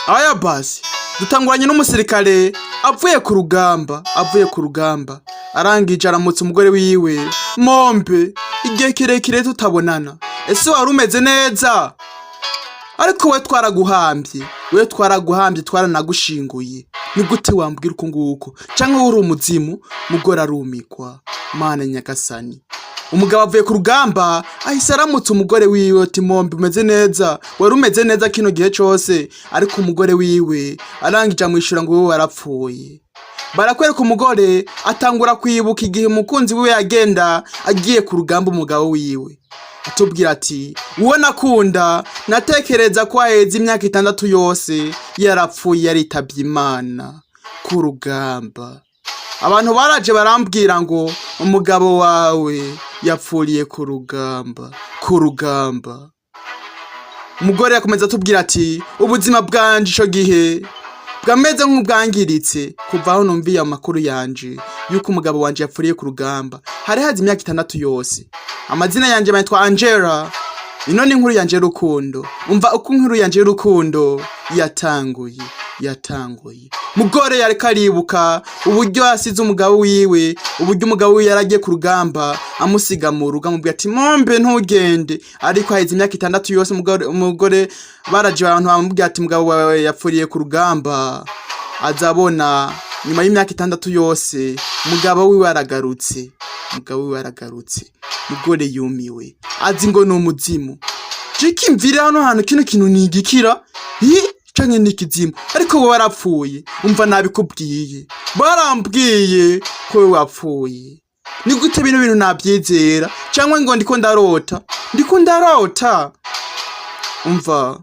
aya basi dutanguranye n'umusirikare avuye ku rugamba arangije aramutse umugore wiwe mombe igihe kirekire tutabonana ese wari umeze neza ariko we twaraguhambye twaranagushinguye ni gute wambwira uko nguko canke uri umuzimu mugore arumikwa mana nyagasani umugabo avuye ku rugamba ahise aramutse umugore wiwe ati mombe umeze neza wari umeze neza kino gihe cose ariko umugore wiwe arangije amwishura ngo wewe warapfuye barakwereka umugore atangura kwibuka igihe umukunzi wiwe yagenda agiye ku rugamba umugabo wiwe atubwira ati uwo nakunda natekereza ko aheze imyaka 6 yose yarapfuye yaritavye Imana ku rugamba abantu baraje barambwira ngo umugabo wawe yapfuriye ku rugamba umugore yakomeza atubwira ati ubuzima bwanje ico gihe bwameze nk'ubwangiritse kuva aho numviye amakuru yanje yuko umugabo wanje yapfuriye ku rugamba hari hazi imyaka 6 yose amazina yanje bayitwa Angela ino ni inkuru yanje y'urukundo umva uko inkuru yanje y'urukundo yatanguye mugore yareka aribuka uburyo asize umugabo wiwe uburyo umugabo wiwe yaragiye ku rugamba amusiga mu rugo amubwira ati mombe ntugende ariko haheze imyaka 6 yose umugore baraje abantu bamubwira ati umugabo wawe yapfuriye ku rugamba azabona nyuma y'imyaka 6 yose umugabo wiwe aragarutse mugore yumiwe azi ngo n'umuzimu jikimvira hano hantu kino kintu nigikira canke nikizimu ariko wowe warapfuye umva nabikubwiye barambwiye ko wewe wapfuye ni gute bintu nabyizera canke ngo ndiko ndarota umva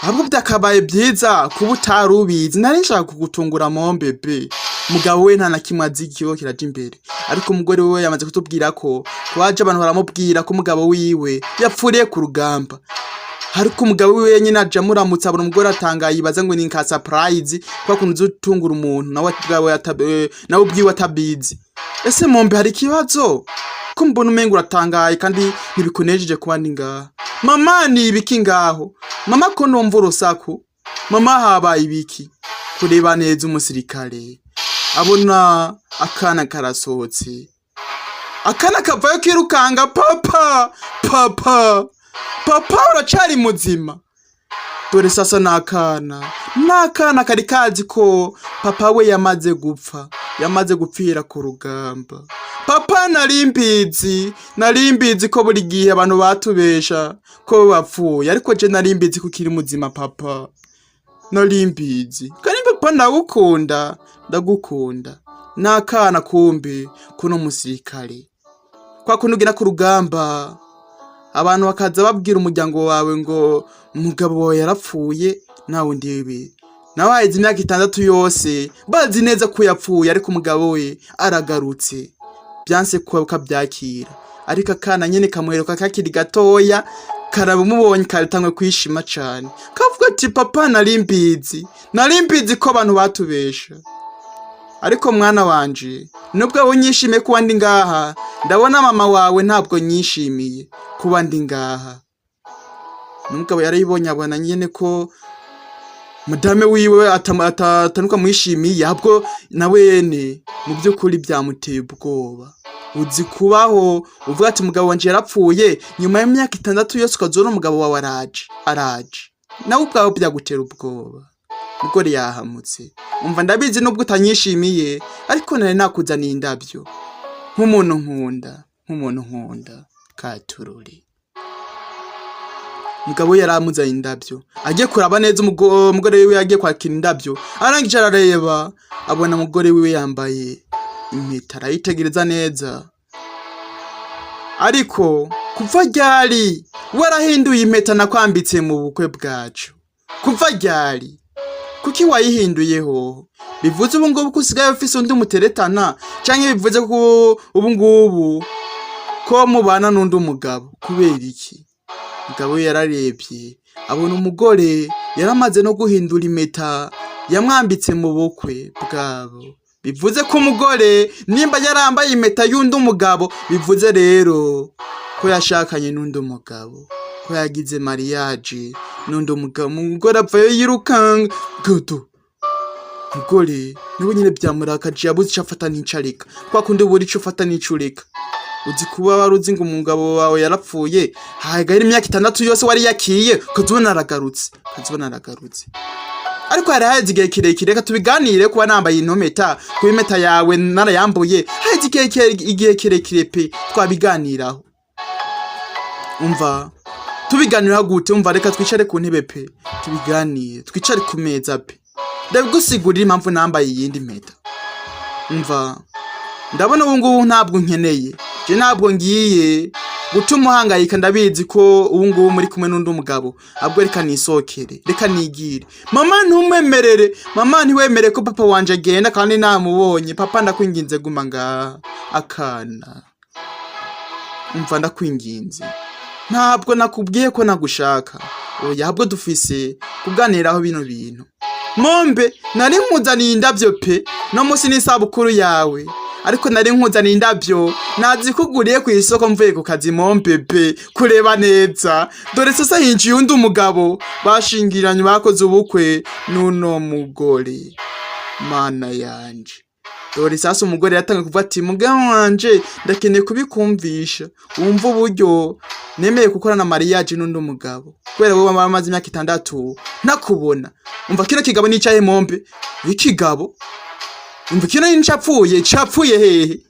ahubwo byakabaye byiza kuba utarubizi nari nshaka kugutungura mombebe mugabo we nta nakimwe azi ikiyo kiraje imbere ariko umugore we yamaze kutubwira ko waje abantu baramubwira ko umugabo wiwe yapfuriye ku rugamba ariko umugabo wiwe nyine aje muramutse abona umugore atangaye ibaza ngo ni nka surprise kwa kuntu uzutungura umuntu nawe ubwiwe atabizi ese mombe hari kibazo ko mbona umengo uratangaye kandi ntibikunejeje kuba ndi ngaha mama ni ibiki ngaho mama ko numva urusaku mama habaye ibiki kureba neza umusirikare abona akana karasohotse akana kavayo kirukanga papa uracari muzima dore sasa nakana kari kazi ko papa we yamaze gupfira ku rugamba papa narimbizi ko buri gihe abantu batubesha ko bapfuye ariko je narimbizi ko kiri muzima papa narimbizi kandi papa ndagukunda nakana kumbe kuno musirikare kwa kunugina ku rugamba abantu bakaza babwira umuryango wawe ngo umugabo wawe yarapfuye nawe ndiwe nawe haheze imyaka 6 yose bazi neza ko yapfuye ariko umugabo we aragarutse byanse kuba byakira ariko akana nyene kamuheruka kakiri gatoya karabumubonye karitangwe kwishima cyane kavuga ati papa narimbizi ko abantu batubesha ariko mwana wanje nubwo unyishimiye kuba ndi ngaha ndabona mama wawe ntabwo nyishimiye kuba ndi ngaha numugabo yarayibonye abona nyene ko madame wiwe atanuka mwishimiye ahubwo nawene mu byukuri byamuteye ubwoba uzi kubaho uvuga ati umugabo wanje yarapfuye nyuma y'imyaka 6 yose ukazona umugabo wawe araje nawe ubwawe byagutera ubwoba mugore yahamutse umva ndabizi nubwo utanyishimiye ariko nari nakuzaniye indabyo nk'umuntu nkunda katururi mugabo yaramuzanye indabyo agiye kuraba neza umugore wiwe yagiye kwakira indabyo arangije arareba abona umugore wiwe yambaye impeta arayitegereza neza ariko kuva ryari warahinduye impeta nakwambitse mu bukwe bwacu kuva ryari kuki wayihinduyeho bivuze ubu ngubu kusigaye ufise undi muteretana canke bivuze ko ubu ngubu ko mubana n'undi umugabo kubera iki mugabo yararebye abona umugore yaramaze no guhindura impeta yamwambitse mu bukwe bwabo bivuze ko umugore nimba yarambaye impeta y'undi umugabo bivuze rero ko yashakanye n'undi umugabo ko yagize mariage nundi umugore apfayo yirukanga gato. Mugore niwe nyine byamurakaje yabuze icyo afata n'icarika kwa kundi buri icyo ufata n'icurika. Uzi kuba waruzi ngo umugabo wawe yarapfuye hagahera imyaka 6 yose wari yakiye kuzubona aragarutse ariko hari hazi igihe kirekire reka tubiganire kuba nambaye intometa ku impeta yawe narayambuye hazi igihe kirekire pe twabiganiraho. Umva tubiganira gute? Umva reka twicare ku ntebe pe tubiganire, twicare ku meza pe ndabigusigurira impamvu nambaye iyindi mpeta. Umva ndabona ubu ngubu ntabwo nkeneye, je ntabwo ngiye gutuma uhangayika, ndabizi ko ubu ngubu muri kumwe n'undi umugabo, abwo reka nisokere, reka nigire. Mama ntumwemerere, mama ntiwemere ko papa wanje agenda kandi namubonye. Papa ndakwinginze guma ngaha akana. Umva ndakwinginze, ntabwo nakubwiye ko nagushaka, oya ahubwo dufise kuganiraho bino bintu. Mombe nari nkuzaniye indabyo pe, no musi n'isabukuru yawe, ariko nari nkuzaniye indabyo nazikuguriye ku isoko mvuye ku kazi. Mombe pe kureba neza, dore sasa hinjiye undi umugabo bashingiranye bakoze ubukwe n'uno mugore. Mana yanje, dore sasa umugore yatanga kuvuga ati mugabo wanje ndakeneye kubikumvisha wumva uburyo nemeye gukorana mariage n'undi umugabo kubera wowe bamaze imyaka 6 nakubona. Umva kino kigabo nicaye Mombe, ikigabo umva kino ncapfuye hehe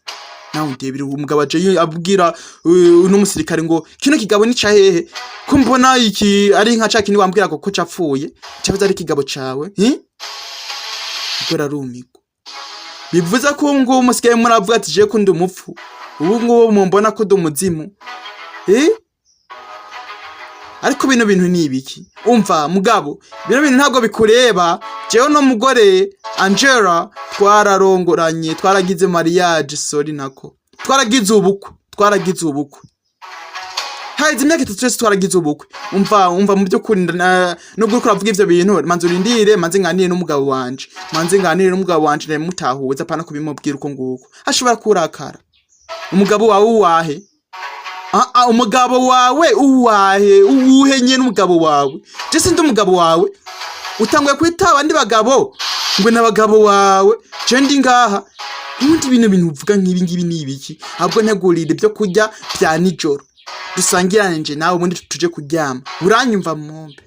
nawe ndebira umugabo aje abwira n'umusirikare ngo kino kigabo nica hehe ko mbona iki ari nka cakini wambwira ko capfuye cyavuze ari kigabo cawe gora rumiko. Bivuze ko ngo umusikaye muravuga ati je ko ndi umupfu, ubu ngo mumbona ko ndi umuzimu ariko bino bintu ni ibiki? Umva mugabo bino bintu ntabwo bikureba. Jewe no mugore Angela twararongoranye, twaragize mariage, sorry nako twaragize ubukwe haize imyaka 3 yose twaragize ubukwe. Umva mu byo kunda no gukora avuga ivyo bintu manzi urindire, manzi nganire n'umugabo wanje, ne mutahuza pana kubimubwira uko nguko ashobora kurakara. Umugabo wawe uwahe? Umugabo wawe uwahe? Uhenye n'umugabo wawe? Je sindi umugabo wawe utanguye kwita abandi bagabo ngo n'abagabo wawe, je ndi ngaha. Ubundi bintu uvuga nk'ibi ni ibiki? Ahubwo ntegurire byo kurya bya nijoro dusangirane nje nawe ubundi tuje kuryama. Uranyumva Mombe?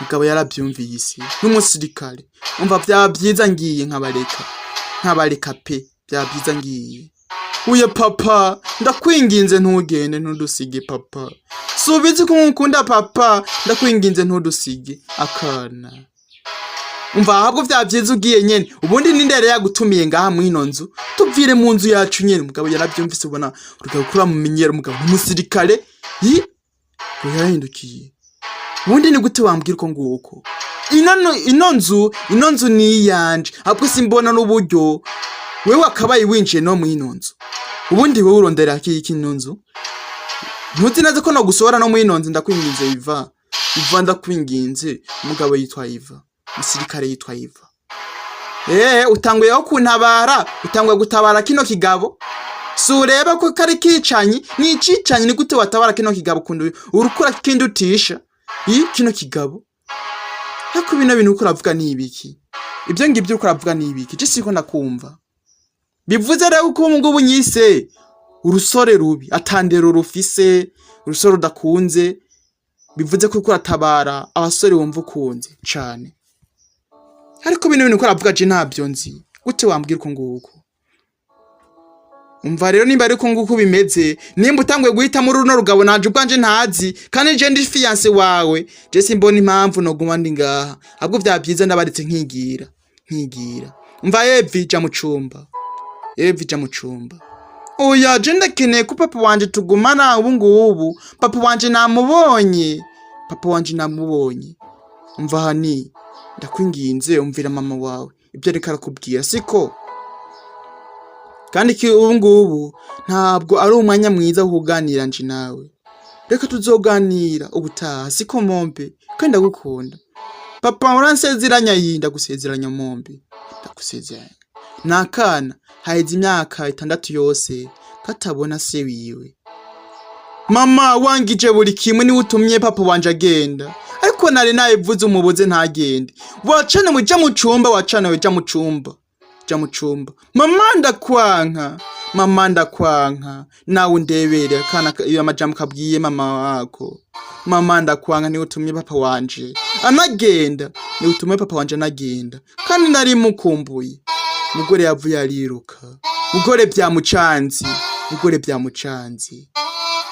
Mugabo yarabyumviye isi n'umusirikare. Umva bya byiza ngiye nkabareka pe, bya byiza ngiye. Uye papa ndakwinginze ntugende ntudusige papa, subizi ko nkunda papa, ndakwinginze ntudusige akana. Umva ahubwo bya byiza ugiye nyene, ubundi nindere yagutumiye ngaha mwino nzu tuvire mu nzu yacu nyene. Mugabo yarabyumvise ubona urugabo kura mu menyero. Mugabo umusirikare yahindukiye. Ubundi ni gute wambwira ko nguko? Ino nzu ni yanje, ahubwo simbona n'uburyo wewe akabaye winjiye no mwino nzu. Ubundi wewe urondera iki nzu? Ntuzi neza ko no gusohora no mwino nzu? Ndakwinginze Iva ndakwinginze. Umugabo yitwa Iva, umusirikare yitwa Iva. Utanguye aho kuntabara, utanguye gutabara kino kigabo. Sureba ko kari kicanyi, ni cicanyi. Ni gute watabara kino kigabo kundu urukura kindi utisha kino kigabo? Hako bino bintu uko ravuga ni ibiki? Ibyo ngibyo uko ravuga ni ibiki? Je siko nakumva. Bivuze rero uko ngubu nyise urusore rubi, atandero rufise, urusore udakunze. Bivuze ko uratabara abasore wumva ukunze cyane. Ariko bino bintu uko ravuga je ntabyo nzi. Gute wambwira uko nguko? Umva rero nimba ariko nguko bimeze, nimba utangwe guhita muri runo rugabo naje ubwanje ntazi kandi je ndi fiance wawe, je simbona impamvu no guma ndi ngaha. Ahubwo bya byiza ndabaretse nkigira. Umva Evija mu cumba. Oya je ndakeneye ko papa wanje tugumana ubu ngubu. Papa wanje namubonye. Umva hani ndakwinginze umvira mama wawe ibyo reka arakubwira siko? Kandi ki ubu ngubu ntabwo ari umwanya mwiza wo kuganira nje nawe. Reka tuzoganira ubutaha siko Mombe? Kandi ndagukunda papa, uransezeranya ndagusezeranya Mombe, ndagusezeranya. Nakana haize imyaka 6 yose katabona se wiwe. Mama wangije buri kimwe ni utumye papa wanje agenda, ariko nari nayivuze umubuze ntagende. Wacane muja mu cumba, wacane weja mu cumba, ja mu cumba. Mama ndakwanka, nawe ndebere kana iyo amajambo kabwiye mama wako. Mama ndakwanka ni utumye papa wanje anagenda, ni utumye papa wanje anagenda, kandi nari mukumbuye. Mugore yavuye ariruka, mugore byamucanzi.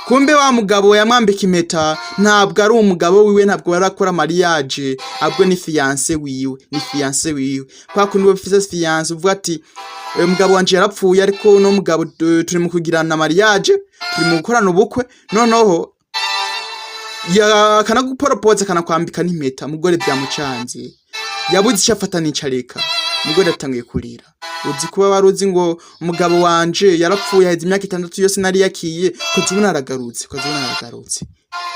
Kumbe wa mugabo yamwambika impeta ntabwo ari umugabo wiwe, ntabwo yarakora mariage, abwo ni fiancé wiwe. Kwa kuntu bafise fiancé uvuga ati umugabo wanje yarapfuye, ariko no mugabo turi mu kugirana mariage, turi mu gukorana ubukwe, noneho kana guporopoza kana kwambika n'impeta. Mugore byamucanze, yabuze icyo afata n'icareka. Mugore atangiye kurira. Uzi kuba waruzi ngo umugabo wanje yarapfuye heze imyaka 6 yose nari yakiye, ko zibona aragarutse.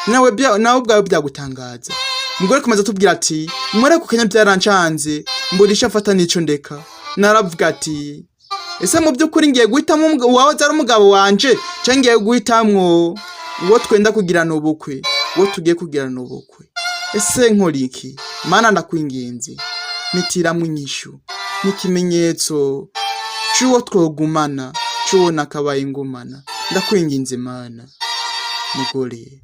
Nawe ubwawe byagutangaza. Mugore komeza tubwira ati mwere ku Kenya byarancanze, mburisha afata nico ndeka. Naravuga ati ese mu byukuri ngiye guhitamo wawe zari umugabo wanje, cyangwa ngiye guhitamwo uwo twenda kugirana ubukwe, ese nkora iki? Mana ndakwinginze, mitiramwe inyishu n'ikimenyetso cy'uwo twogumana, cy'uwo nakabaye ingumana. Ndakwinginze Mana. Mugore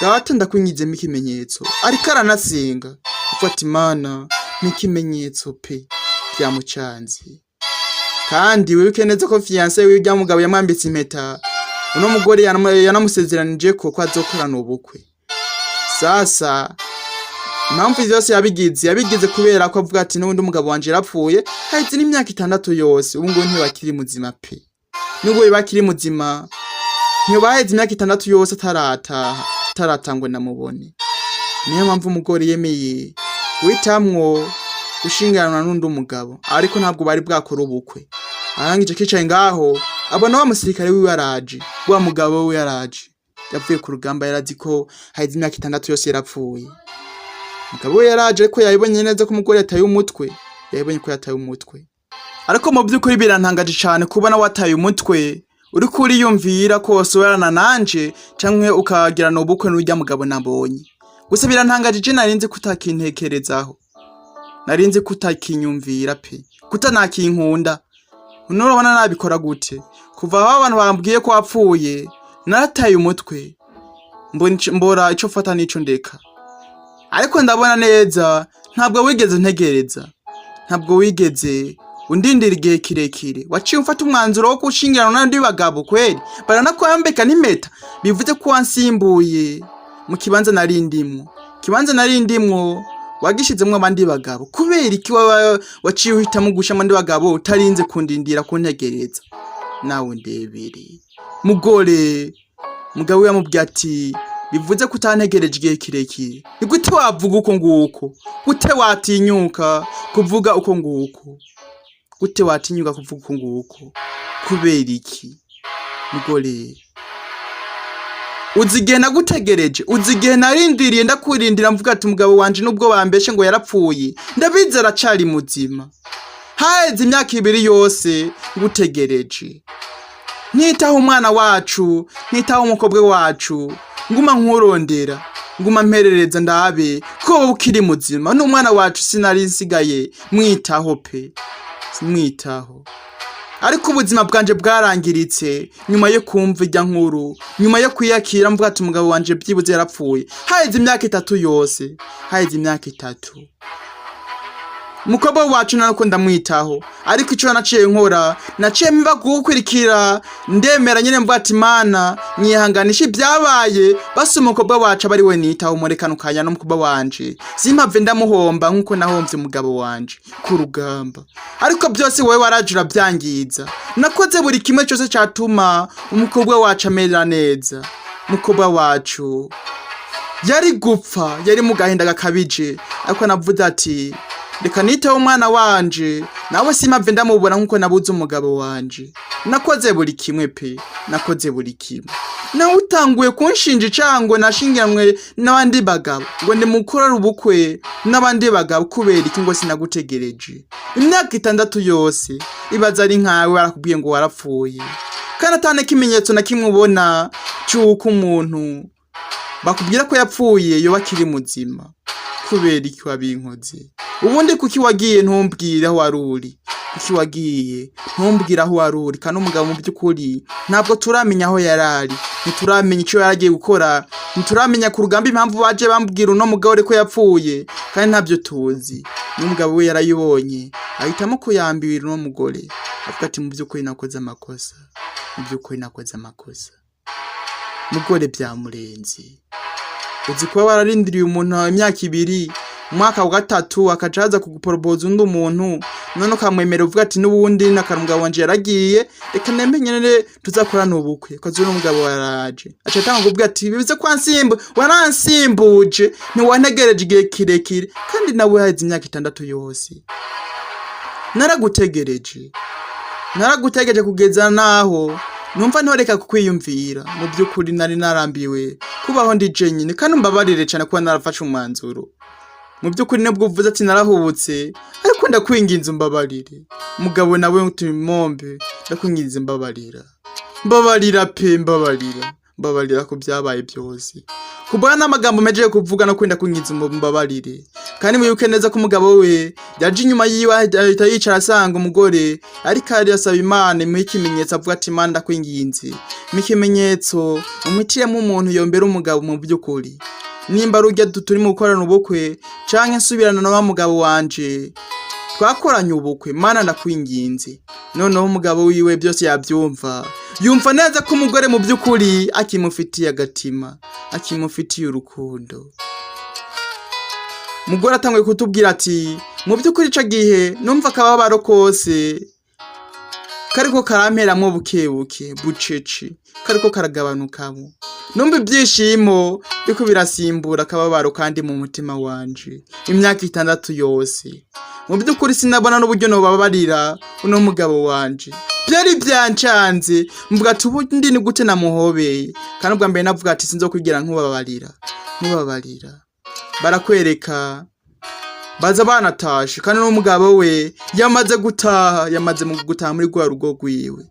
data ndakwinginze ikimenyetso, ariko aranasenga ufata Imana n'ikimenyetso pe byamucanze. Kandi wibuke neza ko fiancé wiwe bya mugabo yamwambitse impeta, uno mugore yanamusezeranije ko azokorana ubukwe. Sasa impamvu zose yabigize kubera ko avuga ati n'undi umugabo wanje yarapfuye haheze n'imyaka 6 yose, ubu ngo ntibakiri muzima pe. Nubwo bakiri muzima ntibaheze imyaka 6 yose ataratangwe namubone. Niyo mpamvu umugore yemeye guhitamwo gushingirana n'undi umugabo, ariko ntabwo bari bwakora ubukwe. Arangije kicaye ngaho abona wa musirikare wiwe araje, wa mugabo we yaraje, yavuye ku rugamba, yarazi ko haheze imyaka 6 yose yarapfuye. Mugabo we yaraje ko yabibonye neza ko umugore yataye umutwe, ariko mu by'ukuri birantangaje cyane kubona wataye umutwe uri kuri yumvira ko wasoberana nanje cyangwa ukagirana ubukwe n'ujya mugabo nabonye. Gusa birantangaje narinzi kutakintekerezaho, narinzi kutakinyumvira pe, kutanakinkunda. Unurabona nabikora gute? Kuva aho abantu bambwiye ko wapfuye narataye umutwe, mbora ico fata nico ndeka. Ariko ndabona neza ntabwo wigeze ntegereza, ntabwo wigeze undindira igihe kirekire. Waciye umfata umwanzuro wo kushingirana n'andi bagabo kweli, baranakwambeka n'impeta, bivuze ko wansimbuye mu kibanza narindimwo wagishizemwe abandi bagabo. Kubera iki waciye uhitamo gusha abandi bagabo utarinze kundindira kuntegereza? Nawe ndebere. Mugabo yamubwiye ati bivuze ko utantegereje igihe kirekire. Ni gute wavuga uko nguko? Gute watinyuka kuvuga uko nguko? Kubera iki? Mugore uzigihe nagutegereje, uzigihe narindiriye ndakurindira mvuga ati umugabo wanje nubwo bambeshe ngo yarapfuye ndabizi aracari muzima. Haheze imyaka 2 yose ngutegereje. Nitaho umwana wacu, nitaho umukobwa wacu, nguma nkurondera, nguma mperereza ndabe ko ukiri muzima. N'umwana wacu sinari nsigaye mwitaho pe, mwitaho. Ariko ubuzima bwanje bwarangiritse nyuma yo kumva ijya nkuru, nyuma yo kwiyakira mvuga ati umugabo wanje byibuze yarapfuye haheze imyaka 3 yose, haheze imyaka 3. Mukobwa wacu nanuko ndamwitaho, ariko ico naciye nkora, naciye mba gukurikira ndemera nyene mvuga ati Mana nyihanganisha ibyabaye, basi umukobwa wacu abari we nitaho murekano kanya no mukobwa wanje simpave ndamuhomba nkuko nahomvye umugabo wanje ku rugamba. Ariko byose wowe warajura byangiza, nakoze buri kimwe cyose cyatuma umukobwa wacu amera neza. Mukobwa wacu yari gupfa, yari mu gahinda gakabije, ariko navuze ati reka nitaho umwana wanje, nawe simpave ndamubona nkuko nabuze umugabo wanje. Nakoze buri kimwe pe, nakoze buri kimwe. Nawe utanguye kunshinja icango nashingiranwe n'abandi bagabo ngo ndi mukorera ubukwe n'abandi bagabo. Kubera iki ngo sinagutegereje imyaka 6 yose? Ibaza ari nkawe barakubwiye ngo warapfuye, kandi atane kimenyetso na kimwe ubona cyuko umuntu bakubwira ko yapfuye yo bakiri muzima. Kubera iki wabinkoze? Ubundi kuki wagiye ntumbwira aho waruri? Kuki wagiye ntumbwira aho waruri? Kandi umugabo mu by'ukuri ntabwo turamenya aho yarari, ntituramenya icyo yaragiye gukora, ntituramenya ku rugamba impamvu baje bambwira uno mugabo ko yapfuye, kandi ntabyo tuzi. N'umugabo we yarayibonye ahitamo kuyambira uno mugore, avuga ati mu by'ukuri nakoze amakosa, mu by'ukuri nakoze amakosa. Mugore byamurenze. Uzi kuba wararindiriye umuntu imyaka 2, umwaka wa 3 akajaza kuguporoboza undi umuntu, none ukamwemera uvuga ati n'ubundi nakarumugabo wanje yaragiye, reka nemenyene tuzakorana ubukwe. Kazo n'umugabo waraje acatanga kuvuga ati bivuze kwa nsimbu waransimbuje, ntiwantegereje igihe kirekire, kandi nawe hazi imyaka 6 yose. Naragutegereje kugeza naho numva ntoreka kukwiyumvira. Mu by'ukuri nari narambiwe kubaho ndi jenyine, kandi mbabarire cyane kuba narafashe umwanzuro. Mu by'ukuri nubwo uvuze ati narahubutse, ariko ndakwinginze mbabarire. Mugabo nawe utimombe, ndakwinginze mbabarira. Mbabarira pe, mbabarira ko byabaye byose. Kubana amagambo meje kuvuga no kwenda kwinginze mbabarire. Kandi mwibuke neza ko umugabo we yaje inyuma yiwe ahita yicara asanga umugore ariko ari asaba Imana imuha ikimenyetso, avuga ati Imana ndakwinginze mikimenyetso umutiremo umuntu yombera umugabo. Mu by'ukuri nimba rujya turi mu gukorana ubukwe canke nsubirana na mugabo wanje twakoranye ubukwe, Mana ndakwinginze. Noneho umugabo wiwe byose yabyumva, yumva neza ko umugore mu by'ukuri akimufitiye agatima, akimufitiye urukundo. Mugore atangwe kutubwira ati mu by'ukuri ico gihe numva akababaro kose kariko karamperamwo bukebuke bucece, kariko karagabanukamo. Numva ibyishimo biko birasimbura akababaro kandi mu mutima wanje imyaka 6 yose. Mu by'ukuri sinabona n'uburyo nobabarira uno mugabo wanje. Byari byancanze, mvuga ati ubundi ni gute namuhobeye, kandi ubwa mbere navuga ati sinzokwigira nkubabarira. Barakwereka baza banatashe, kandi n'umugabo we yamaze gutaha muri rwa rugo rwiwe.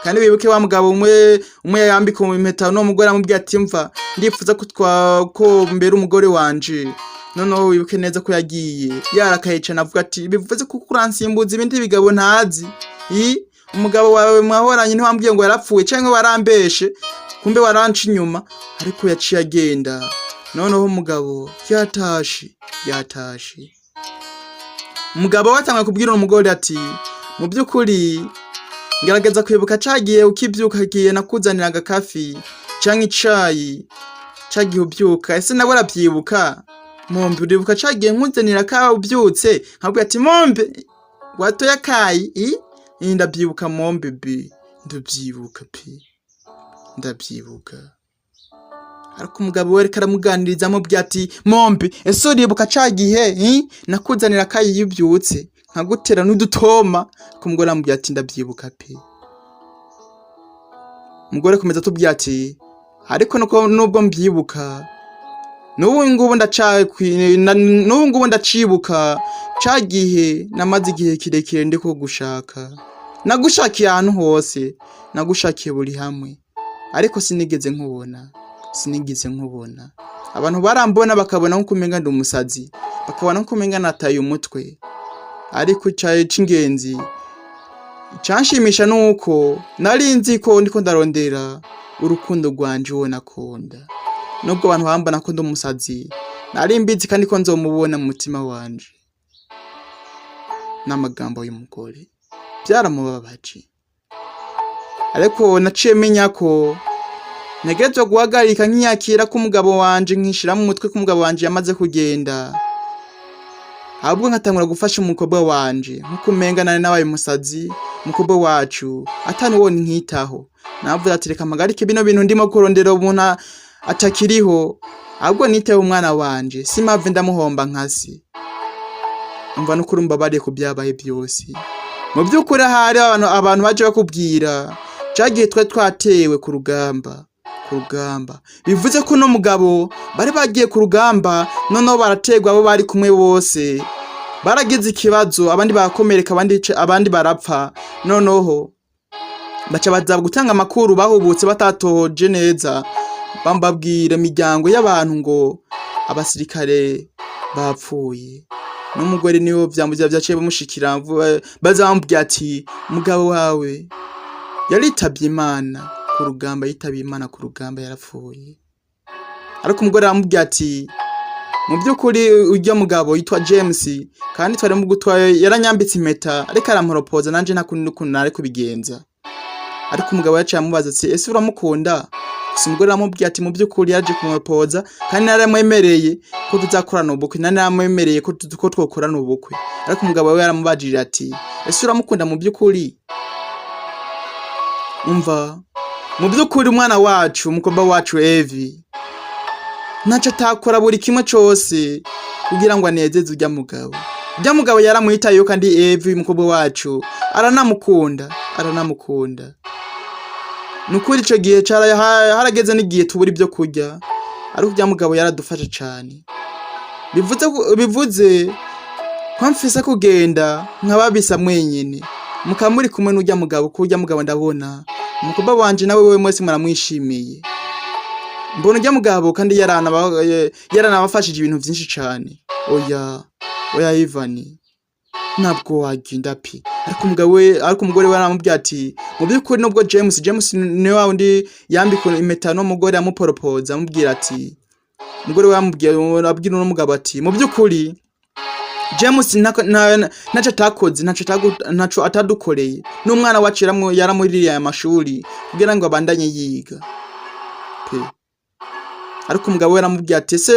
Kandi bibuke wa mugabo umwe yambika impeta no mugore amubwira ati mva ndifuza ko mbere umugore wanje. Noneho wibuke neza ko yagiye yarakayica navuga ati bivuze ko kuransimbuza ibindi bigabo ntazi. Umugabo wawe mwahoranye ntiwambwiye ngo yarapfuye cyangwa warambeshe, kumbe waranca inyuma, ariko yaciye agenda. Noneho umugabo yatashe. Umugabo watanga kubwira umugore ati mu by'ukuri ngerageza kwibuka cagiye ukibyuka agiye nakuzanira agakafi canke icayi cagiye ubyuka. Ese nawe arabyibuka? Mombe uribuka cagiye nkuzanira ka ubyutse nkabwira ati mombe watoya kayi ndabyibuka mombe bi ndabyibuka pe ndabyibuka. Ariko umugabo we karamuganiriza amubwira ati mombe ese uribuka cagihe nakuzanira kayi yubyutse nkagutera n'udutoma? Kumugore amubwira ati ndabyibuka pe. Umugore komeza tubwira ati ariko nubwo mbyibuka n'ubu ngubu ndacibuka cagihe namaze igihe kirekire ndiko gushaka. Nagushakiye ahantu hose, nagushakiye buri hamwe, ariko sinigeze nkubona. Abantu barambona bakabona nko kumenga ndi umusazi, bakabona nko kumenga nataye umutwe. Ariko cyaye cingenzi cyanshimisha nuko nari nzi ko ndiko ndarondera urukundo rwanje uwo nakunda. Nubwo abantu bambona ko ndi umusazi, nari mbizi kandi ko nzomubona mu mutima wanje. N'amagambo y'umugore byaramubabaje, ariko naciye menya ko negezo guhagarika nkiyakira ko umugabo wanje nkishira mu mutwe ko umugabo wanje yamaze kugenda. Ahubwo nkatangura gufasha umukobwa wanje nkuko umenga nane nabaye umusazi. Umukobwa wacu atani woni nkitaho, navuze ati reka magarike bino bintu ndimo kurondera umuntu atakiriho, ahubwo niteho umwana wanje simave ndamuhomba nkasi. Umva no kurumba bari ku byabaye byose. Mu by'ukuri hari abantu baje bakubwira cagiye twatewe ku rugamba. Bivuze ko no mugabo bari bagiye ku rugamba, noneho barategwa abo bari kumwe bose, baragize ikibazo, abandi bakomereka, abandi barapfa. Noneho baca baza gutanga amakuru bahubutse batatoje neza bambabwira imiryango y'abantu ngo abasirikare bapfuye n'umugore niwo vyaciye bamushikira bazamubwira ati mugabo wawe yaritabye Imana ku rugamba, yitabiye Imana ku rugamba, yarapfuye. Ariko umugore aramubwira ati mu by'ukuri urya mugabo yitwa James kandi twari mu gutwaye yaranyambitse impeta ariko aramporopoza nanje ntakundi n'ukuntu nari kubigenza. Ariko umugabo yaciye amubaza ati ese uramukunda? Gusa umugore aramubwira ati mu by'ukuri yaje kumuporopoza kandi naramwemereye ko tuzakorana ubukwe, naramwemereye ko twokorana ubukwe. Ariko umugabo we yaramubajije ati ese uramukunda mu by'ukuri? Umva, mu by'ukuri umwana wacu, umukobwa wacu Evi ntaco atakora buri kimwe cose kugira ngo anezeze urya mugabo. Urya mugabo yaramwitayeho kandi Evi umukobwa wacu aranamukunda. Nukuri ico gihe harageze n'igihe tubura ibyo kurya, ariko urya mugabo yaradufasha cane. Bivuze ko mfise kugenda nkababisa mwenyene mukamuri kumwe n'urya mugabo, ko urya mugabo ndabona umukobwa wanje nawe wewe mwese muramwishimiye. Mbona urya mugabo kandi yaranabafashije ibintu byinshi cane. Oya Ivani ntabwo wagenda pi. Ariko umugore we aramubwira ati mu by'ukuri nubwo James ni wa wundi yambika impeta no mugore amuporopoza amubwira ati, umugore we abwira n'umugabo ati mu by'ukuri James naco atakoze, naco atadukoreye, n'umwana wacu yaramuririye amashuri kugira ngo abandanye yiga pe. Ariko umugabo we aramubwira ati ese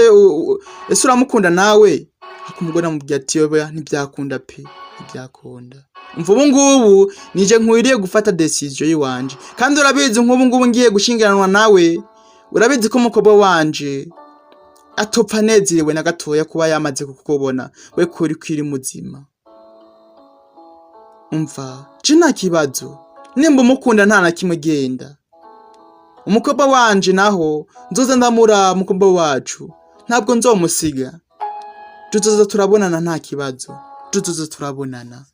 uramukunda nawe? Ariko umugore aramubwira ati yoba ntibyakunda pe, ntibyakunda. Umva ubu ngubu nije nkwiriye gufata decision yiwanje, kandi urabizi nk'ubu ngubu ngiye gushingiranwa nawe, urabizi ko umukobwa wanje atopfa nezerewe na gatoya kuba yamaze kukubona we kuri kwiri muzima. Umva, je nta kibazo, nimba umukunda nta na kimwe genda. Umukobwa wanje naho nzoza ndamura umukobwa wacu, ntabwo nzomusiga. Tuzoza turabonana nta kibazo, tuzoza turabonana.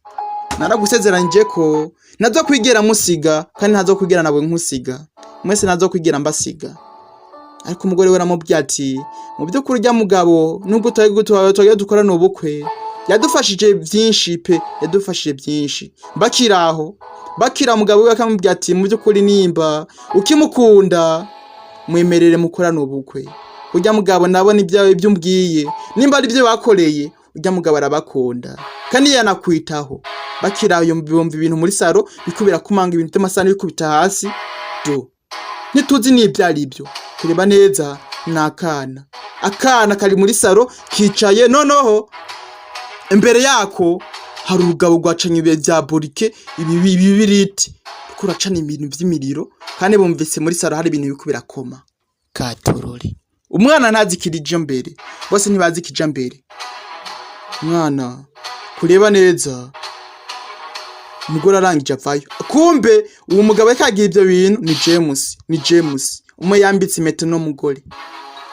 Naragusezeranyije ko nazo kwigera musiga kandi ntazo kwigera nawe nkusiga, mwese nazo kwigera mbasiga. Ariko umugore we aramubwira ati mu byo kurya mugabo nubwo twagiye dukorana ubukwe yadufashije byinshi pe, yadufashije byinshi. Bakira mugabo we akamubwira ati mu byo kuri nimba ukimukunda mwemerere mukorana ubukwe. Urya mugabo nabona ibyo umbwiye nimba ari byo bakoreye, urya mugabo arabakunda kandi yanakwitaho. Bakira iyo bibomba ibintu muri saro bikubira kumanga ibintu by'amasani bikubita hasi ntituzi n'ibyo ari byo. Kureba neza nakana kari muri saro kicaye, noneho imbere yako hari urugabo rwacanye bya borike ibibiriti kuracana ibintu by'imiriro, kandi bumvise muri saro hari ibintu bikubira koma katorori. Umwana ntazikirije mbere, bose ntibazikija mbere. Mwana kureba neza umugore arangije avayo, kumbe uwo mugabo yakagiye ibyo bintu ni James umwe yambitse impeta no mugore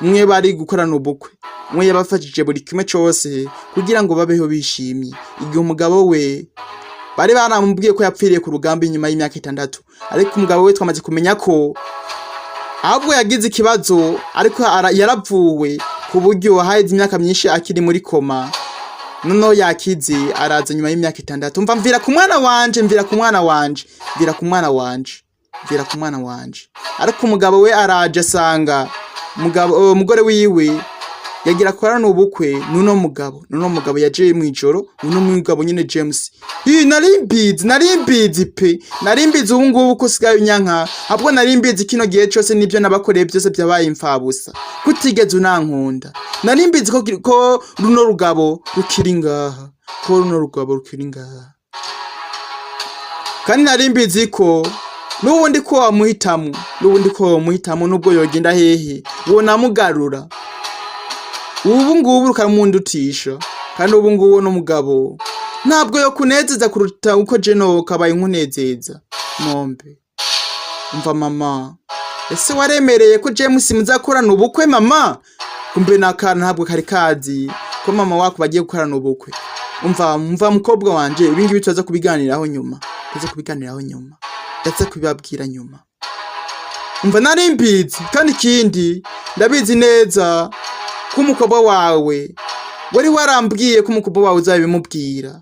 umwe bari gukorana ubukwe, umwe yabafashije buri kimwe cyose kugira ngo babeho bishimye. Igihe umugabo we bari baramubwiye ko yapfiriye ku rugamba inyuma y'imyaka 6, ariko umugabo we twamaze kumenya ko ahubwo yagize ikibazo, ariko yaravuwe ku buryo haheze imyaka myinshi akiri muri koma. Noneho yakize araza nyuma y'imyaka 6. Umva, mvira ku mwana wanje. Ariko umugabo we araje asanga umugore wiwe yagira korana ubukwe nuno mugabo yaje mu ijoro, nuno mugabo nyine James. Narimbizi pe, narimbizi ubu ngubu ko sigaye inyanka, ahubwo narimbizi kino gihe cyose nibyo nabakoreye byose byabaye imfabusa, kutigeze unankunda. Narimbizi ko runo rugabo rukiri ngaha, kandi narimbizi ko nubundi ko wamuhitamo, nubwo yogenda hehe uwo namugarura. Ubu ngubu rukamundutisha, kandi ubu ngubu no mugabo ntabwo yo kunezeza kuruta uko jeno kabaye nkunezeza. Mombe umva mama, ese waremereye ko James muzakorana ubukwe mama? Kumbe nakana ntabwo kari kazi ko mama wako bagiye gukorana ubukwe. Umva mukobwa wanje, ibingi bitaza kubiganiraho nyuma. ndaza kubibabwira nyuma. Umva nari mbizi kandi ikindi ndabizi neza ko umukobwa wawe wari warambwiye ko umukobwa wawe uzabimubwira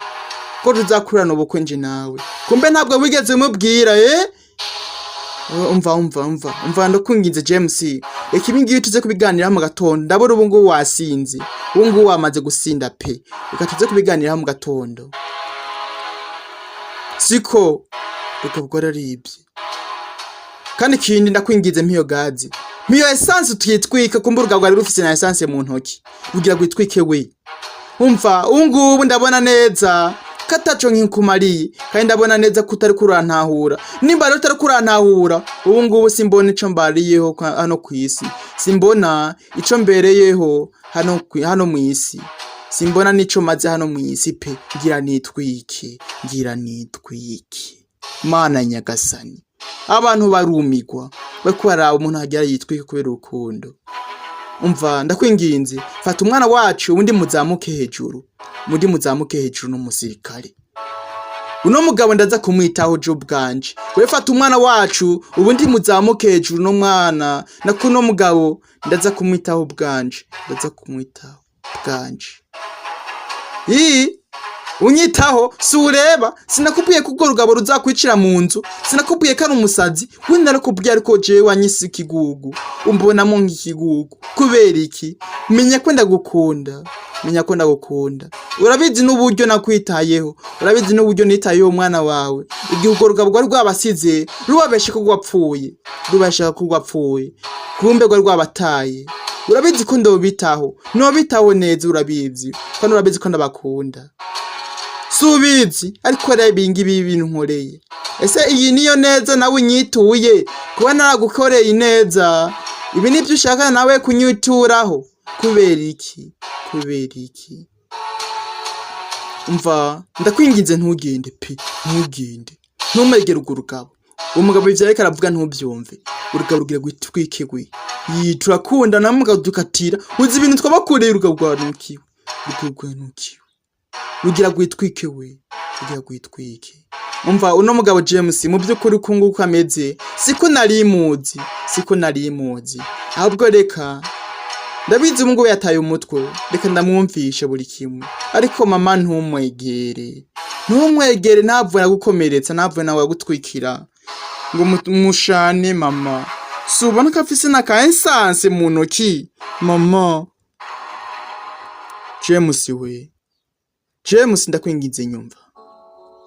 ko tuzakurana ubukwe nje nawe. Kumbe ntabwo wigeze umubwira umva ndakunginze James. Reka ibi ngibi tuze kubiganiraho mu gatondo. Ndabona ubu ngubu wasinze. Ubu ngubu wamaze gusinda pe. Reka tuze kubiganiraho mu gatondo. Siko ukabwora ribye. Kandi ikindi ndakwingize mpiyo gazi. Mpiyo essence tuyitwika kumbe urugabo rwari rufise na essence mu ntoki. Rugira gwitwike we. Umva ungubu ndabona neza kataco nk'inkumari kandi ndabona neza kutari kurantahura. Nimba rero utari kurantahura ubu ngubu simbona ico mbariyeho hano kwisi. Simbona ico mbereyeho hano mwisi. Simbona nico maze hano mwisi pe. Ngira nitwike. Mana nyagasani. Abantu barumigwa bakwara umuntu hajya yitwike kubera urukundo. Umva ndakwinginze fata umwana wacu ubundi muzamuke hejuru. N'umusirikare. Uno mugabo ndaza kumwitaho jo bwanje. We fata umwana wacu ubundi muzamuke hejuru no mwana na kuno mugabo ndaza kumwitaho bwanje. Unyitaho si ureba sinakubwiye ko urugabo ruzakwicira mu nzu. Sinakubwiye ko ari umusazi. We narakubwiye ariko jewe wanyise ikigugu. Umbonamo nk'ikigugu. Kubera iki? Menya ko ndagukunda. Urabizi n'uburyo nakwitayeho. Urabizi n'uburyo nitayeho umwana wawe. Igihe urwo rugabo rwari rwabasize rubabeshe ko rwapfuye. Kumbe rwari rwabataye. Urabizi ko ndobitaho. Nobitaho neza urabizi. Kandi urabizi ko ndabakunda. Subizi ariko reba ingibi ibintu nkoreye. Ese iyi niyo neza nawe unyituye kuba naragukoreye neza. Ibi nibyo ushaka nawe kunyituraho. Kubera iki? Umva ndakwinginze ntugende pe. Ntumegere urwo rugabo. Umugabo ivyo ariko aravuga ntubyumve. Urugabo rugira gwitwike gwe. Turakunda na mugabo dukatira. Uzi ibintu twabakoreye urugabo rwanukiwe. Rugira gwitwike we. Umva uno mugabo James mu byukuri kunguka ameze siko narimuzi. Ahubwo reka ndabizi umugabo yataye umutwe. Reka ndamwumvishe buri kimwe. Ariko mama ntumwegere ntabwo nagukomeretsa ntabwo nawe gutwikira ngo mushane mama. Subona ko afise na ka essence mu ntoki mama. James ndakwingize nyumva.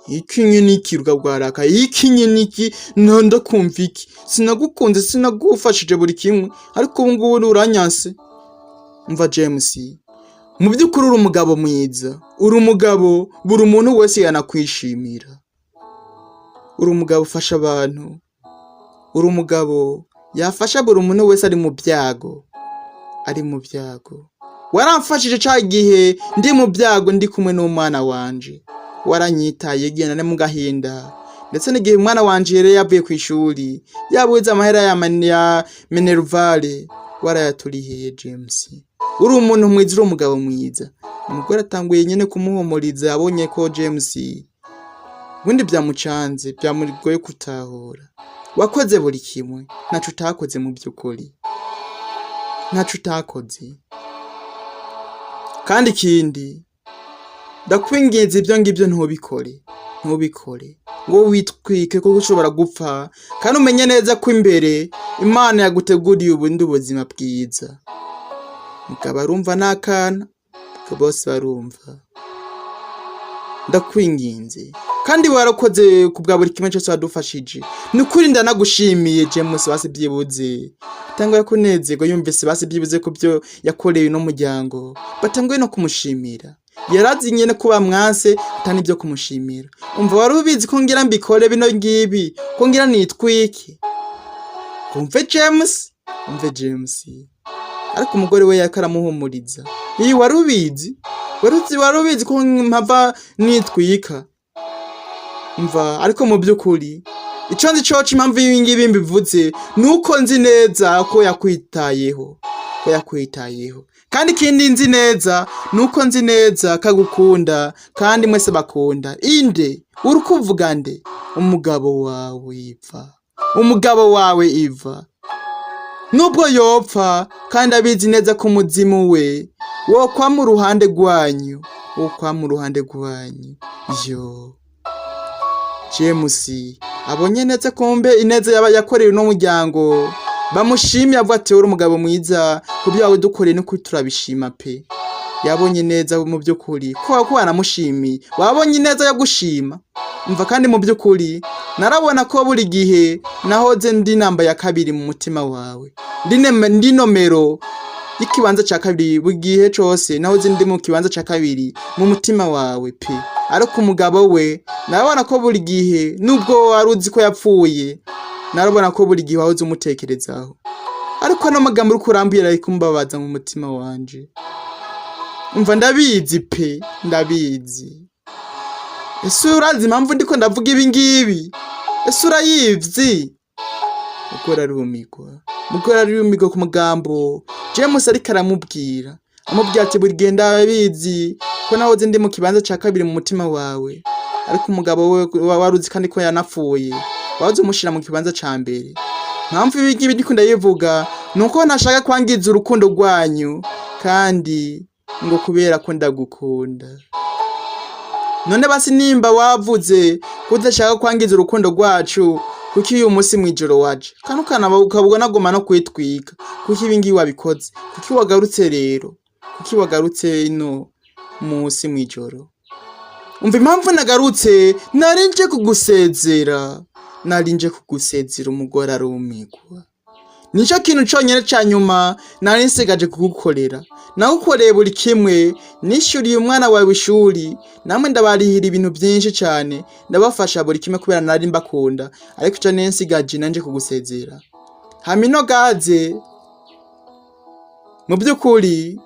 Ikinyiniki rugabwaraka ikinyiniki ndakumva iki. Sinagukunze sinagufashije buri kimwe ariko ubu ngubu uranyanse. Umva James mu byukuri uri umugabo mwiza. Uri umugabo buri umuntu wese yanakwishimira. Uri umugabo ufasha abantu. Uri umugabo yafasha buri umuntu wese ari mu byago. Waramfashije cya gihe ndi mu byago ndi kumwe n'umwana wanje. Waranyitaye genda ne mu gahinda. Ndetse n'igihe umwana wanje yere yavuye ku ishuri yabuze amahera ya Minervale warayaturihiye James. Uri umuntu mwiza uri umugabo mwiza. Umugore atanguye nyene kumuhomoriza abonye ko James bundi byamucanze byamurigoye kutahura. Wakoze buri kimwe naco utakoze mu byukuri. Kandi ikindi ndakwinginze ibyo ngibyo ntubikore ngo witwike ko ushobora gupfa kandi umenye neza ko imbere Imana yaguteguriye ubundi ubuzima bwiza. Mugabo arumva nakana ko bose barumva. Ndakwinginze kandi warakoze kubwa buri kimwe cyose wadufashije. Nukuri ndanagushimiye James base byibuze. Tangoye kunezego yumvise base byibuze ko byo yakoreye no muryango. Batangoye no kumushimira. Yarazi nyene kuba mwanse atani byo kumushimira. Umva wari ubizi ko ngira mbikore bino ngibi ko ngira nitwike. Umve James. Ariko umugore we yakaramuhumuriza. Iyi wari ubizi ko mpava nitwika. Umva ariko mu byukuri ico nzi cyo impamvu y'ingibi mbivuze nuko nzi neza ko yakwitayeho. ko yakwitayeho. Kandi ikindi nzi neza nuko nzi neza kagukunda kandi mwese bakunda. Inde uri kuvuga nde? Umugabo wawe Iva. Umugabo wawe Iva. Nubwo yopfa kandi abizi neza ko umuzimu we wo kwa mu ruhande rwanyu. Wo kwa mu ruhande rwanyu. Yo. James abonye neza kumbe ineza yaba yakoreye no muryango. Bamushimye avuga ati uri umugabo mwiza kubyo wawe dukoreye no turabishima pe. Yabonye neza mu byukuri ko banamushimiye. Wabonye neza yo gushima. Umva kandi mu byukuri narabona ko buri gihe nahoze ndi namba ya kabiri mu mutima wawe. Ndi nomero ikibanza ca kabiri buri gihe cose nahoze ndi mu kibanza ca kabiri mu mutima wawe pe. Ariko umugabo we narabona ko buri gihe nubwo waruzi ko yapfuye narabona ko buri gihe wahoze umutekerezaho. Ariko no magambo uri kurambira ari kumbabaza mu mutima wanje. Umva ndabizi pe, ndabizi. Ese urazi impamvu ndiko ndavuga ibi ngibi? Ese urayivyi? Mugore arumigwa ku magambo James ariko aramubwira. Amubwira ati buri gihe ndabizi ko nahoze ndi mu kibanza ca kabiri mu mutima wawe. Ariko umugabo we waruzi kandi ko yanapfuye. Wahoze umushira mu kibanza ca mbere. Mpamvu ibi ngibi ndiko ndayivuga nuko nashaka kwangiza urukundo rwanyu kandi ngo kubera ko ndagukunda. None basi nimba wavuze kudashaka kwangiza urukundo rwacu kuki uyu munsi mwijoro waje kandi ukabugwa nagoma no kwitwika kuki ibingi wabikoze kuki wagarutse rero kuki wagarutse ino munsi mwijoro. Umva impamvu nagarutse narinje kugusezera umugore arumigwa. Nico kintu conyene ca nyuma nari nsigaje kugukorera. Nagukoreye buri kimwe, nishuriye umwana wawe ishuri, namwe ndabarihira ibintu byinshi cyane, ndabafasha buri kimwe kubera nari mbakunda, ariko cyo nsigaje nanje kugusezera. Hamino gaze mu byukuri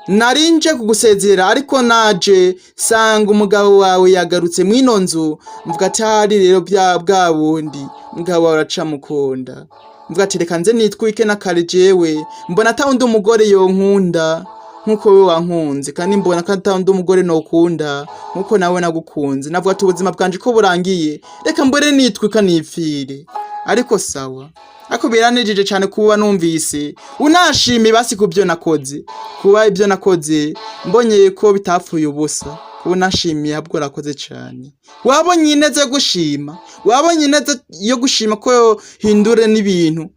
narinje kugusezera ariko naje sanga umugabo wawe yagarutse mwino nzu, mvuga ati hari rero bwa bundi umugabo wawe aracamukunda. Mvuga ati reka nze nitwike nakare jewe mbona atawundi umugore yonkunda nkuko we wankunze kandi mbona ko atawundi umugore nokunda nkuko nawe nagukunze. Navuga ati ubuzima bwanje ko burangiye reka mbore nitwika nipfire. Ariko sawa, ako biranejeje cyane kuba numvise unashimi basi kubyo nakoze, kuba ibyo nakoze mbonye ko bitapfuye ubusa. Unashimiye abwo rakoze cyane. Wabonye ineze yo gushima, wabonye ineze yo gushima ko hindure n'ibintu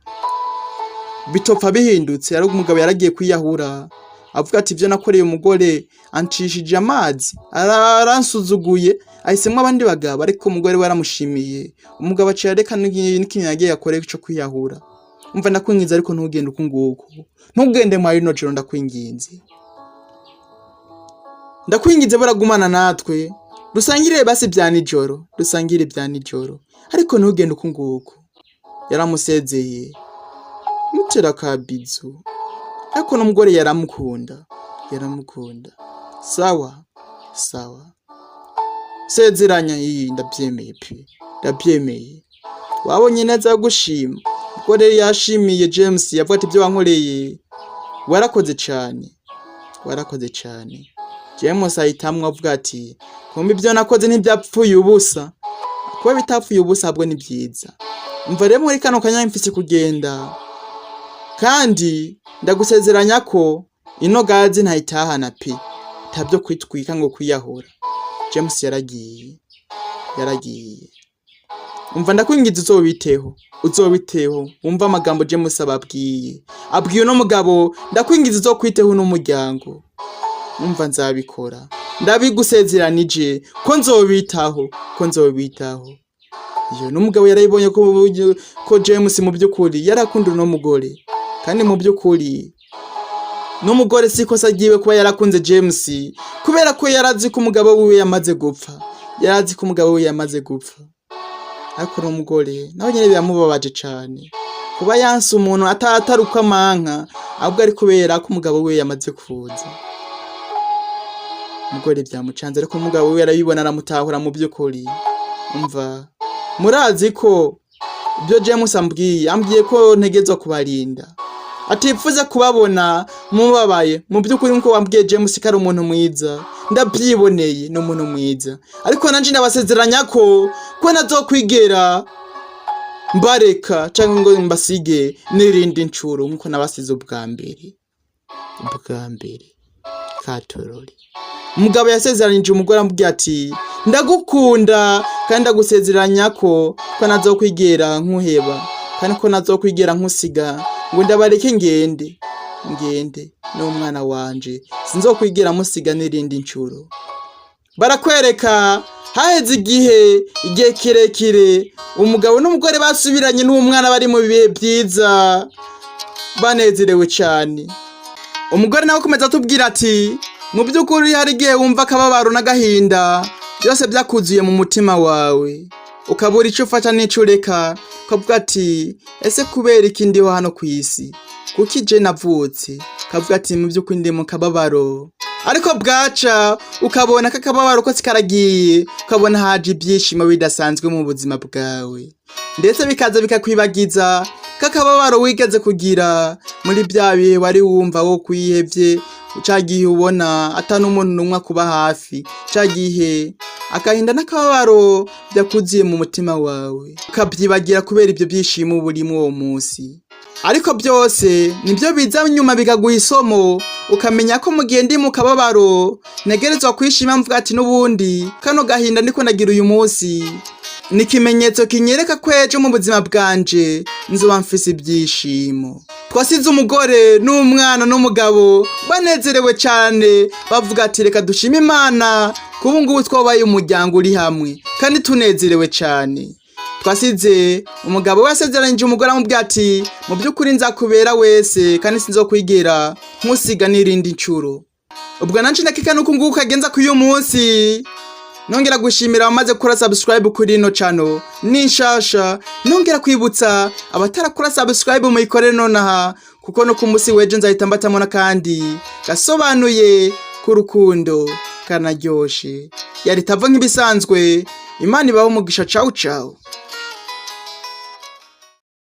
bitopfa bihindutse. Ari umugabo yaragiye kwiyahura avuga ati ibyo nakoreye umugore ancishije amazi aransuzuguye ahisemwe abandi bagabo, ariko umugore waramushimiye. Umugabo aciye reka n'ikintu yagiye yakoreye cyo kwiyahura. Umva ndakwinginze ariko ntugende ukunguko, ntugende mu ino joro ndakwinginze. Ndakwingize baragumana natwe dusangire basi bya nijoro, dusangire bya nijoro, ariko ntugende ukunguko. Yaramusezeye mutera kabizu, ariko n'umugore yaramukunda. Sawa sezeranya iyi ndabyemeye pe, ndabyemeye. Wabonye neza gushima umugore yashimiye James yavuga ati ibyo wankoreye warakoze cyane. James ahitamwe avuga ati kumbe ibyo nakoze ntibyapfuye ubusa, kuba bitapfuye ubusa ahubwo ni byiza. Umva rero muri kano kanya mfise kugenda kandi ndagusezeranya ko ino gazi ntayitahana pe, tabyo kwitwika ngo kwiyahura. James yaragiye. Umva ndakwingiza uzobiteho umva amagambo James ababwiye no mugabo, ndakwingiza uzokwiteho n'umuryango. Umva nzabikora, ndabigusezeranije ko nzobitaho. Iyo n'umugabo yarayibonye ko James mu byukuri yarakunda no mugore, kandi mu byukuri n'umugore sikosa giwe kuba yarakunze James kubera ko yarazi ko umugabo wiwe yamaze gupfa. Ariko n'umugore nawe nyene byamubabaje cyane kuba yanse umuntu atataruka amanka, ahubwo ari kubera ko umugabo wiwe yamaze kuza. Umugore byamucanze ariko umugabo we yarabibona aramutahura mu byukuri. Umva murazi ko byo James ambwiye ko ntegezwa kubarinda, atifuza kubabona mubabaye. Mu by'ukuri nkuko wambwiye James ko ari umuntu mwiza, ndabyiboneye ni umuntu mwiza, ariko nanje ndabasezeranya ko nazokwigera mbareka cyangwa ngo mbasige n'irindi ncuro nkuko nabasize ubwa mbere katorori. Umugabo yasezeranije umugore amubwiye ati ndagukunda kandi ndagusezeranya ko nazokwigera nkuheba kandi ko nazokwigera nkusiga ngo ndabareke ngende n'umwana wanje sinzokwigera musiga n'irindi ncuro. Barakwereka haheze igihe kirekire umugabo n'umugore basubiranye n'umwana bari mu bihe byiza banezerewe cyane. Umugore nawe akomeza atubwira ati mu by'ukuri hari igihe wumva akababaro n'agahinda byose byakuzuye mu mutima wawe, ukabura icyo ufata n'icyo ureka, ukavuga ati ese kubera iki ndiho hano ku isi, kuki je navutse? Ukavuga ati mu by'ukuri ndi mu kababaro, ariko bwaca ukabona ko akababaro ko karagiye, ukabona haje ibyishimo bidasanzwe mu buzima bwawe, ndetse bikaza bikakwibagiza kakababaro wigeze kugira muri bya bihe wari wumva wo kwihevye, ucagiye ubona atanu umuntu numwe kuba hafi, cagihe akahinda n'akababaro byakuziye mu mutima wawe, ukabyibagira kubera ibyo byishimo burimo uwo munsi. Ariko byose nibyo biza nyuma bikaguha isomo, ukamenya ko mu gihe ndi mu kababaro negerezwa kwishima, mvuga ati n'ubundi kano gahinda ndiko nagira uyu munsi ni ikimenyetso kinyereka ko ejo mu buzima bwanje nzoba mfise ibyishimo. Twasize umugore n'umwana n'umugabo banezerewe cyane, bavuga ati reka dushime Imana kubu ngubu twabaye umuryango uri hamwe kandi tunezerewe cyane. Twasize umugabo wasezeranyije umugore amubwira ati mu by'ukuri nzakubera wese kandi sinzokwigera nkusiga n'irindi ncuro. Ubwo nanje ndakeka nuko nguko kagenza ku uyu munsi. Nongera gushimira abamaze gukora subscribe kuri ino channel ninshasha, nongera kwibutsa abatarakora subscribe muyikorere nonaha, kuko no ku munsi weje nzahita mbatamona kandi gasobanuye kurukundo kanaryoshe. Yari TAVO nk'ibisanzwe. Imana ibaho umugisha. Ciao ciao.